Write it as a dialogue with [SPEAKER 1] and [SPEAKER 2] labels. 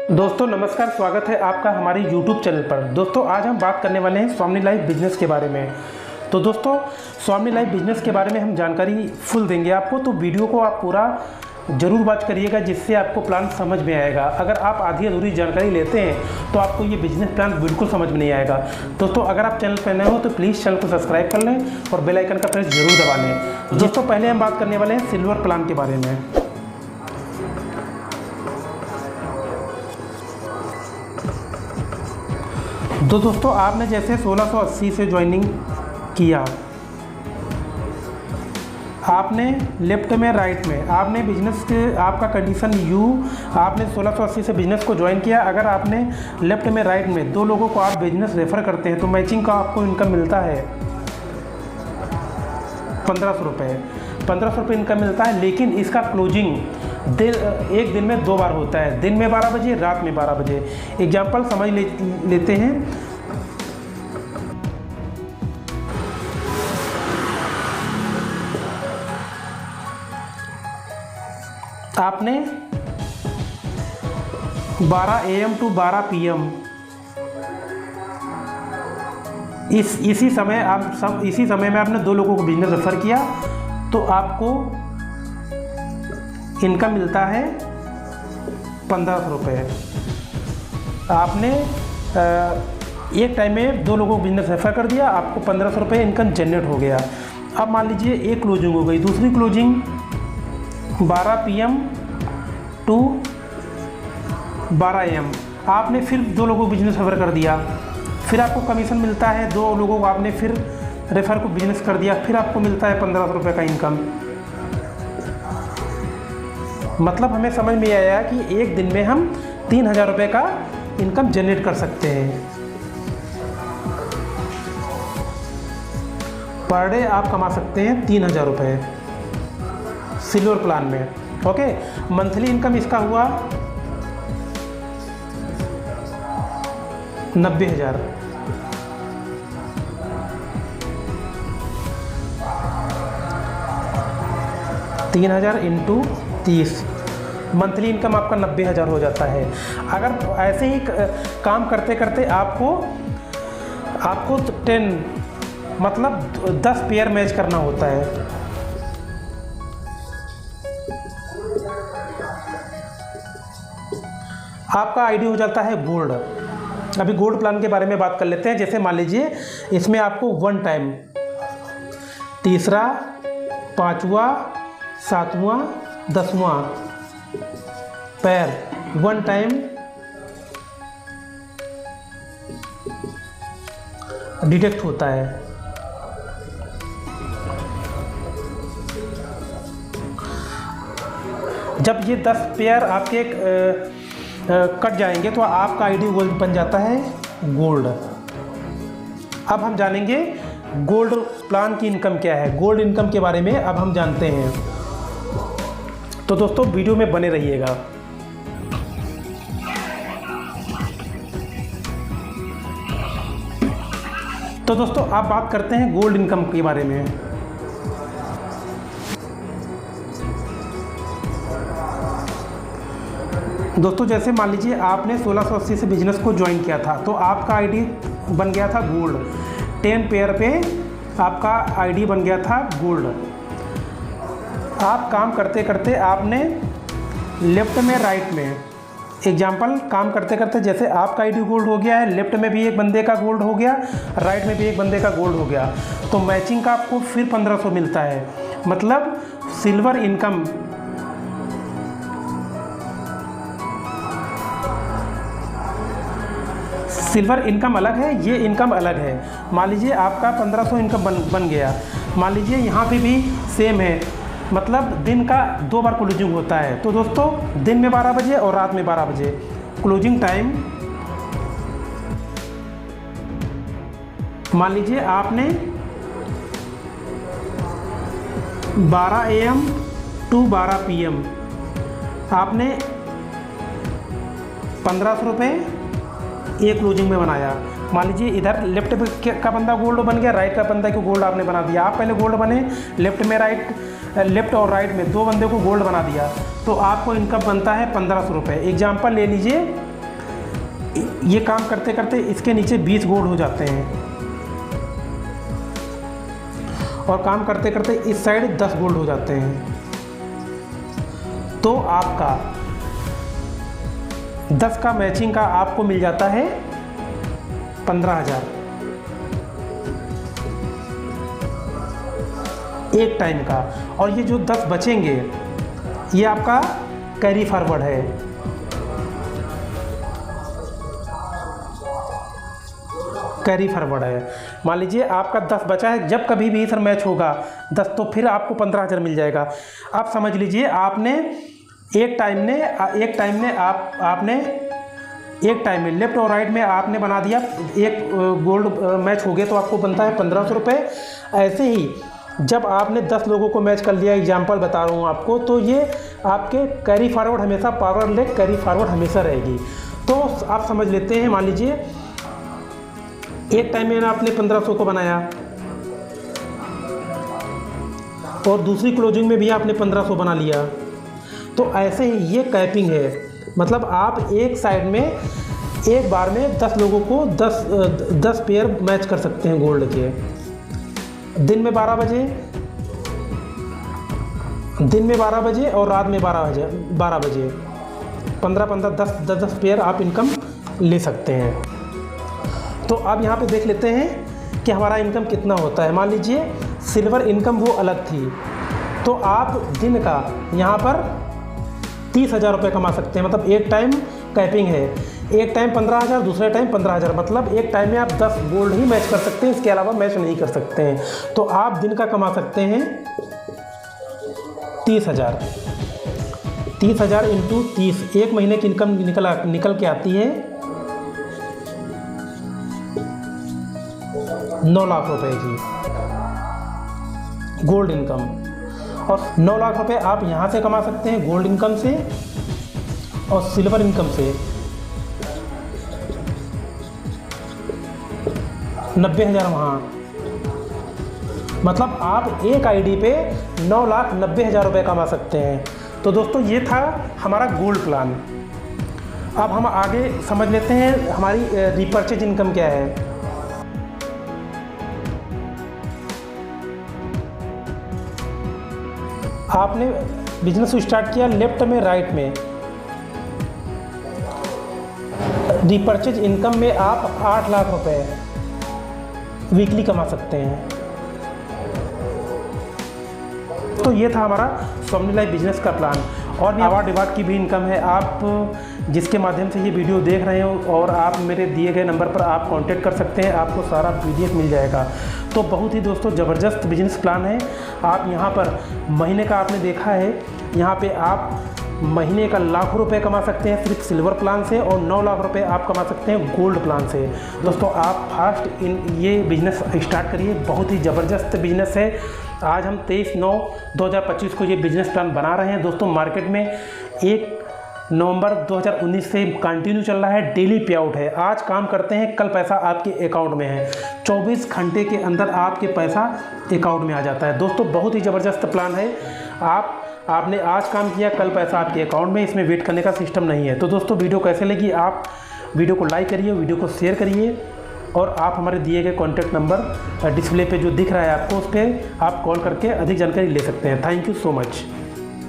[SPEAKER 1] दोस्तों नमस्कार, स्वागत है आपका हमारे YouTube चैनल पर। दोस्तों आज हम बात करने वाले हैं स्वामी लाइफ बिजनेस के बारे में। तो दोस्तों स्वामी लाइफ बिजनेस के बारे में हम जानकारी फुल देंगे आपको, तो वीडियो को आप पूरा ज़रूर वॉच करिएगा, जिससे आपको प्लान समझ में आएगा। अगर आप आधी अधूरी जानकारी लेते हैं तो आपको ये बिजनेस प्लान बिल्कुल समझ में नहीं आएगा। दोस्तों अगर आप चैनल पर नए हो तो प्लीज़ चैनल को सब्सक्राइब कर लें और बेल आइकन का प्रेस जरूर दबा लें। दोस्तों पहले हम बात करने वाले हैं सिल्वर प्लान के बारे में। तो दोस्तों आपने जैसे 1680 से ज्वाइनिंग किया, आपने लेफ्ट में राइट में आपने बिजनेस के आपका कंडीशन आपने 1680 से बिजनेस को ज्वाइन किया। अगर आपने लेफ्ट में राइट में दो लोगों को आप बिजनेस रेफर करते हैं तो मैचिंग का आपको इनकम मिलता है 1500 रुपये। 1500 रुपये इनकम मिलता है, लेकिन इसका क्लोजिंग एक दिन में 2 बार होता है, दिन में 12 बजे, रात में 12 बजे। एग्जाम्पल समझ लेते हैं। आपने 12 AM टू 12 PM इसी समय में आपने 2 लोगों को बिजनेस रेफर किया तो आपको इनकम मिलता है 1500 रुपये। आपने एक टाइम में 2 लोगों को बिजनेस रेफर कर दिया, आपको 1500 रुपये इनकम जनरेट हो गया। अब मान लीजिए एक क्लोजिंग हो गई, दूसरी क्लोजिंग 12 PM टू 12 AM आपने फिर 2 लोगों को बिजनेस रेफर कर दिया, फिर आपको कमीशन मिलता है। 2 लोगों को आपने फिर रेफर को बिजनेस कर दिया, फिर आपको मिलता है 1500 रुपये का इनकम। मतलब हमें समझ में आया कि एक दिन में हम 3000 रुपये का इनकम जनरेट कर सकते हैं। पर डे आप कमा सकते हैं 3000 रुपये सिल्वर प्लान में। ओके, मंथली इनकम इसका हुआ 90,000। तीन 3000 इंटू 30 मंथली इनकम आपका 90,000 हो जाता है। अगर ऐसे ही काम करते करते आपको 10 मतलब 10 पेयर मैच करना होता है। आपका आईडी हो जाता है गोल्ड। अभी गोल्ड प्लान के बारे में बात कर लेते हैं। जैसे मान लीजिए इसमें आपको 1 टाइम, तीसरा, 5वां, 7वां, 10वां पैर 1 टाइम डिटेक्ट होता है। जब ये 10 पेयर आपके कट जाएंगे तो आपका आईडी गोल्ड बन जाता है गोल्ड। अब हम जानेंगे गोल्ड प्लान की इनकम क्या है। गोल्ड इनकम के बारे में अब हम जानते हैं, तो दोस्तों वीडियो में बने रहिएगा। तो दोस्तों आप बात करते हैं गोल्ड इनकम के बारे में। दोस्तों जैसे मान लीजिए आपने 1680 से बिजनेस को ज्वाइन किया था तो आपका आईडी बन गया था गोल्ड। 10 पेयर पे आपका आईडी बन गया था गोल्ड। आप काम करते करते आपने लेफ्ट में राइट में, एग्जाम्पल काम करते करते जैसे आपका आईडी गोल्ड हो गया है, लेफ्ट में भी एक बंदे का गोल्ड हो गया, राइट में भी एक बंदे का गोल्ड हो गया, तो मैचिंग का आपको फिर 1500 मिलता है। मतलब सिल्वर इनकम अलग है, ये इनकम अलग है। मान लीजिए आपका 1500 इनकम बन गया। मान लीजिए यहाँ पे भी सेम है, मतलब दिन का 2 बार क्लोजिंग होता है। तो दोस्तों दिन में 12 बजे और रात में 12 बजे क्लोजिंग टाइम। मान लीजिए आपने 12 AM टू 12 PM आपने 1500 रुपये एक क्लोजिंग में बनाया। मान लीजिए इधर लेफ्ट का बंदा गोल्ड बन गया, राइट का बंदा को गोल्ड आपने बना दिया। आप पहले गोल्ड बने, लेफ्ट और राइट में 2 बंदे को गोल्ड बना दिया, तो आपको इनकम बनता है 1500 रुपये। एग्जाम्पल ले लीजिए ये काम करते करते इसके नीचे 20 गोल्ड हो जाते हैं और काम करते करते इस साइड 10 गोल्ड हो जाते हैं। तो आपका 10 का मैचिंग का आपको मिल जाता है 15,000 एक टाइम का। और ये जो 10 बचेंगे ये आपका कैरी फॉरवर्ड है। कैरी फॉरवर्ड है। मान लीजिए आपका 10 बचा है, जब कभी भी सर मैच होगा 10 तो फिर आपको 15,000 मिल जाएगा। आप समझ लीजिए आपने एक टाइम में लेफ्ट और राइट में आपने बना दिया, एक गोल्ड मैच हो गया तो आपको बनता है 1500 रुपये। ऐसे ही जब आपने 10 लोगों को मैच कर लिया, एग्जाम्पल बता रहा हूँ आपको, तो ये आपके कैरी फॉरवर्ड हमेशा पावर लेग कैरी फॉरवर्ड हमेशा रहेगी। तो आप समझ लेते हैं, मान लीजिए एक टाइम में आपने 1500 को बनाया और दूसरी क्लोजिंग में भी आपने 1500 बना लिया। तो ऐसे ही ये कैपिंग है, मतलब आप एक साइड में एक बार में 10 लोगों को 10 पेयर मैच कर सकते हैं गोल्ड के। दिन में 12 बजे और रात में 12 बजे 15 10 पेयर आप इनकम ले सकते हैं। तो अब यहाँ पे देख लेते हैं कि हमारा इनकम कितना होता है। मान लीजिए सिल्वर इनकम वो अलग थी, तो आप दिन का यहाँ पर 30,000 रुपये कमा सकते हैं। मतलब एक टाइम कैपिंग है, एक टाइम 15,000, दूसरे टाइम 15,000, मतलब एक टाइम में आप 10 गोल्ड ही मैच कर सकते हैं, इसके अलावा मैच नहीं कर सकते हैं। तो आप दिन का कमा सकते हैं 30,000 इंटू 30, एक महीने की इनकम निकल के आती है 9 लाख रुपए की गोल्ड इनकम। और 9 लाख रुपए आप यहाँ से कमा सकते हैं गोल्ड इनकम से और सिल्वर इनकम से। 90,000 वहाँ, मतलब आप एक आईडी पे 9,90,000 रुपये कमा सकते हैं। तो दोस्तों ये था हमारा गोल्ड प्लान। अब हम आगे समझ लेते हैं हमारी रीपर्चेज इनकम क्या है। आपने बिजनेस स्टार्ट किया लेफ्ट में राइट में, रीपर्चेज इनकम में आप 8 लाख रुपए वीकली कमा सकते हैं। तो ये था हमारा स्वामी लाइफ बिजनेस का प्लान। और भी अवार्ड डिवार्ड की भी इनकम है। आप जिसके माध्यम से ये वीडियो देख रहे हो और आप मेरे दिए गए नंबर पर आप कांटेक्ट कर सकते हैं, आपको सारा PDF मिल जाएगा। तो बहुत ही दोस्तों ज़बरदस्त बिजनेस प्लान है। आप यहाँ पर महीने का आपने देखा है, यहाँ पे आप महीने का लाखों रुपए कमा सकते हैं सिर्फ सिल्वर प्लान से, और 9 लाख रुपए आप कमा सकते हैं गोल्ड प्लान से। दोस्तों आप फास्ट ये बिज़नेस स्टार्ट करिए, बहुत ही ज़बरदस्त बिजनेस है। आज हम 23/9/2025 को ये बिज़नेस प्लान बना रहे हैं। दोस्तों मार्केट में 1 नवंबर 2019 से कंटिन्यू चल रहा है, डेली पे आउट है। आज काम करते हैं, कल पैसा आपके अकाउंट में है। 24 घंटे के अंदर आपके पैसा अकाउंट में आ जाता है। दोस्तों बहुत ही ज़बरदस्त प्लान है। आपने आज काम किया, कल पैसा आपके अकाउंट में, इसमें वेट करने का सिस्टम नहीं है। तो दोस्तों वीडियो कैसे लगी, आप वीडियो को लाइक करिए, वीडियो को शेयर करिए, और आप हमारे दिए गए कॉन्टैक्ट नंबर डिस्प्ले पे जो दिख रहा है आपको, उस पर आप कॉल करके अधिक जानकारी ले सकते हैं। Thank you so much.